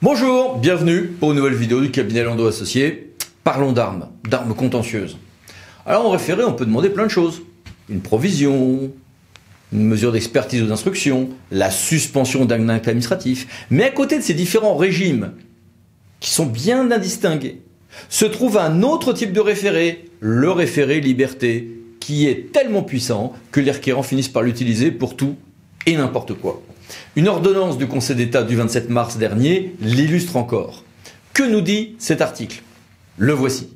Bonjour, bienvenue pour une nouvelle vidéo du cabinet Landau Associés. Parlons d'armes contentieuses. Alors en référé, on peut demander plein de choses. Une provision, une mesure d'expertise ou d'instruction, la suspension d'un acte administratif. Mais à côté de ces différents régimes, qui sont bien indistingués, se trouve un autre type de référé, le référé liberté, qui est tellement puissant que les requérants finissent par l'utiliser pour tout et n'importe quoi. Une ordonnance du Conseil d'État du 27 mars dernier l'illustre encore. Que nous dit cet article? Le voici.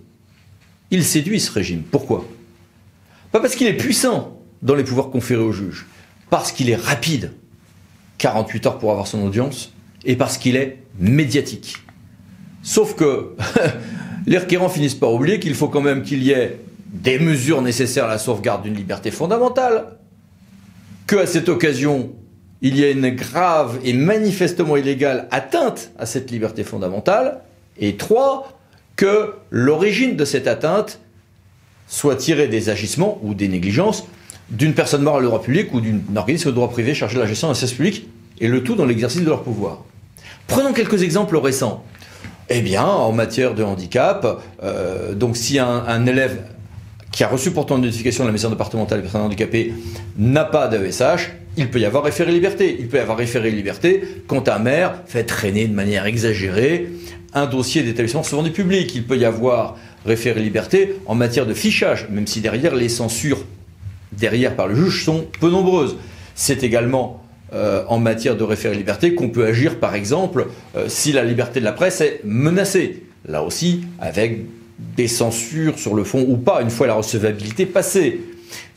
Il séduit ce régime. Pourquoi? Pas parce qu'il est puissant dans les pouvoirs conférés au juge, parce qu'il est rapide, 48 heures pour avoir son audience, et parce qu'il est médiatique. Sauf que les requérants finissent par oublier qu'il faut quand même qu'il y ait des mesures nécessaires à la sauvegarde d'une liberté fondamentale, qu'à cette occasion, il y a une grave et manifestement illégale atteinte à cette liberté fondamentale, et 3, que l'origine de cette atteinte soit tirée des agissements ou des négligences d'une personne morale de droit public ou d'un organisme de droit privé chargé de la gestion d'un service public, et le tout dans l'exercice de leur pouvoir. Prenons quelques exemples récents. Eh bien, en matière de handicap, donc si un élève qui a reçu pourtant une notification de la maison départementale des personnes handicapées n'a pas d'AESH, il peut y avoir référé liberté. Il peut y avoir référé liberté quand un maire fait traîner de manière exagérée un dossier d'établissement recevant du public. Il peut y avoir référé liberté en matière de fichage, même si derrière les censures par le juge sont peu nombreuses. C'est également en matière de référé liberté qu'on peut agir, par exemple, si la liberté de la presse est menacée. Là aussi, avec des censures sur le fond ou pas, une fois la recevabilité passée.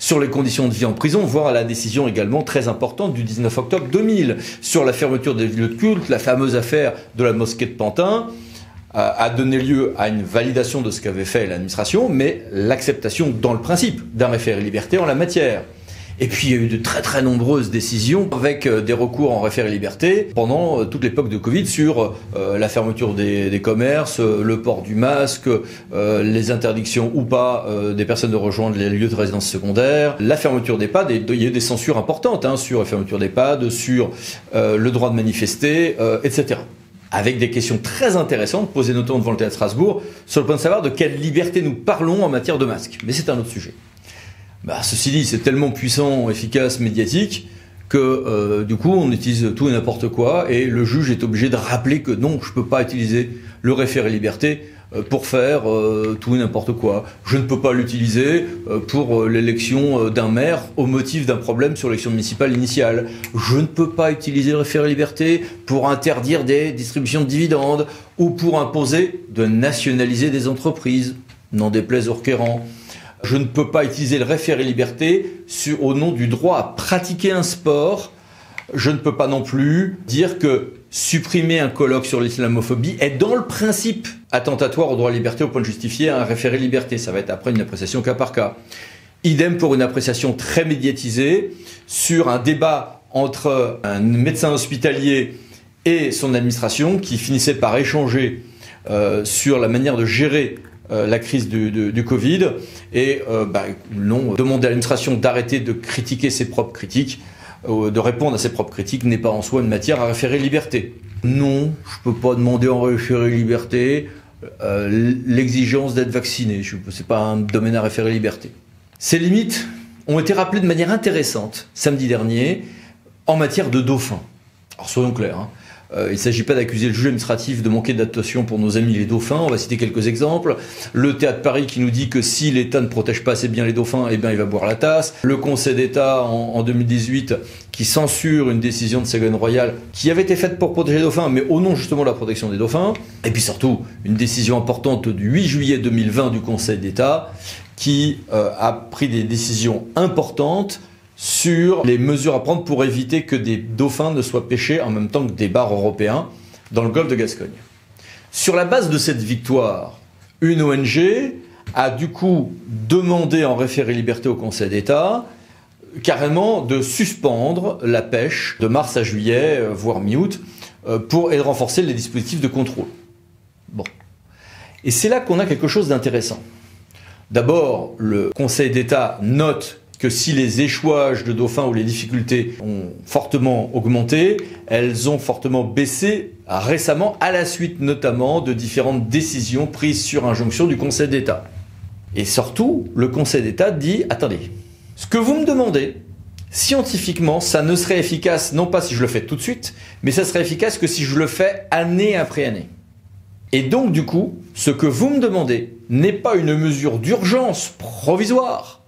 Sur les conditions de vie en prison, voire la décision également très importante du 19 octobre 2000 sur la fermeture des lieux de culte, la fameuse affaire de la mosquée de Pantin a donné lieu à une validation de ce qu'avait fait l'administration, mais l'acceptation dans le principe d'un référé liberté en la matière. Et puis il y a eu de très nombreuses décisions avec des recours en référé liberté pendant toute l'époque de Covid sur la fermeture des commerces, le port du masque, les interdictions ou pas des personnes de rejoindre les lieux de résidence secondaire, la fermeture d'EHPAD. Il y a eu des censures importantes sur la fermeture d'EHPAD, sur le droit de manifester, etc. Avec des questions très intéressantes posées notamment devant le théâtre de Strasbourg sur le point de savoir de quelle liberté nous parlons en matière de masque. Mais c'est un autre sujet. Ceci dit, c'est tellement puissant, efficace, médiatique, que du coup on utilise tout et n'importe quoi, et le juge est obligé de rappeler que non, je ne peux pas utiliser le référé liberté pour faire tout et n'importe quoi. Je ne peux pas l'utiliser pour l'élection d'un maire au motif d'un problème sur l'élection municipale initiale. Je ne peux pas utiliser le référé liberté pour interdire des distributions de dividendes ou pour imposer de nationaliser des entreprises, n'en déplaise aux requérants. Je ne peux pas utiliser le référé liberté au nom du droit à pratiquer un sport. Je ne peux pas non plus dire que supprimer un colloque sur l'islamophobie est dans le principe attentatoire au droit à la liberté au point de justifier un référé liberté. Ça va être après une appréciation cas par cas. Idem pour une appréciation très médiatisée sur un débat entre un médecin hospitalier et son administration qui finissait par échanger sur la manière de gérer la crise du Covid et demander à l'administration d'arrêter de critiquer ses propres critiques, de répondre à ses propres critiques n'est pas en soi une matière à référé liberté. Non, je ne peux pas demander en référé liberté l'exigence d'être vacciné. Ce n'est pas un domaine à référé liberté. Ces limites ont été rappelées de manière intéressante samedi dernier en matière de dauphins. Alors soyons clairs, il ne s'agit pas d'accuser le juge administratif de manquer d'adaptation pour nos amis les dauphins. On va citer quelques exemples. Le Théâtre de Paris qui nous dit que si l'État ne protège pas assez bien les dauphins, il va boire la tasse. Le Conseil d'État en 2018 qui censure une décision de Ségolène Royal qui avait été faite pour protéger les dauphins, mais au nom justement de la protection des dauphins. Et puis surtout, une décision importante du 8 juillet 2020 du Conseil d'État qui a pris des décisions importantes sur les mesures à prendre pour éviter que des dauphins ne soient pêchés en même temps que des bars européens dans le golfe de Gascogne. Sur la base de cette victoire, une ONG a du coup demandé en référé liberté au Conseil d'État carrément de suspendre la pêche de mars à juillet, voire mi-août, et de renforcer les dispositifs de contrôle. Bon. Et c'est là qu'on a quelque chose d'intéressant. D'abord, le Conseil d'État note que si les échouages de dauphins ou les difficultés ont fortement augmenté, elles ont fortement baissé récemment, à la suite notamment de différentes décisions prises sur injonction du Conseil d'État. Et surtout, le Conseil d'État dit « Attendez, ce que vous me demandez, scientifiquement, ça ne serait efficace, non pas si je le fais tout de suite, mais ça serait efficace que si je le fais année après année. Et donc, du coup, ce que vous me demandez n'est pas une mesure d'urgence provisoire,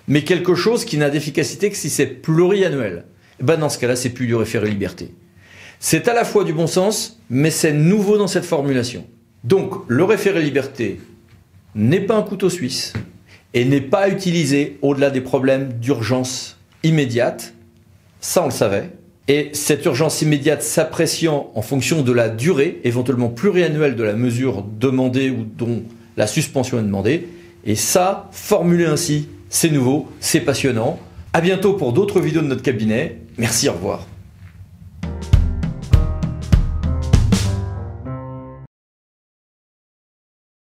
mais quelque chose qui n'a d'efficacité que si c'est pluriannuel. Et ben dans ce cas-là, c'est plus du référé-liberté. C'est à la fois du bon sens, mais c'est nouveau dans cette formulation. Donc, le référé-liberté n'est pas un couteau suisse et n'est pas utilisé au-delà des problèmes d'urgence immédiate. Ça, on le savait. Et cette urgence immédiate s'appréciant en fonction de la durée, éventuellement pluriannuelle de la mesure demandée ou dont la suspension est demandée. Et ça, formulé ainsi, c'est nouveau, c'est passionnant. À bientôt pour d'autres vidéos de notre cabinet. Merci, au revoir.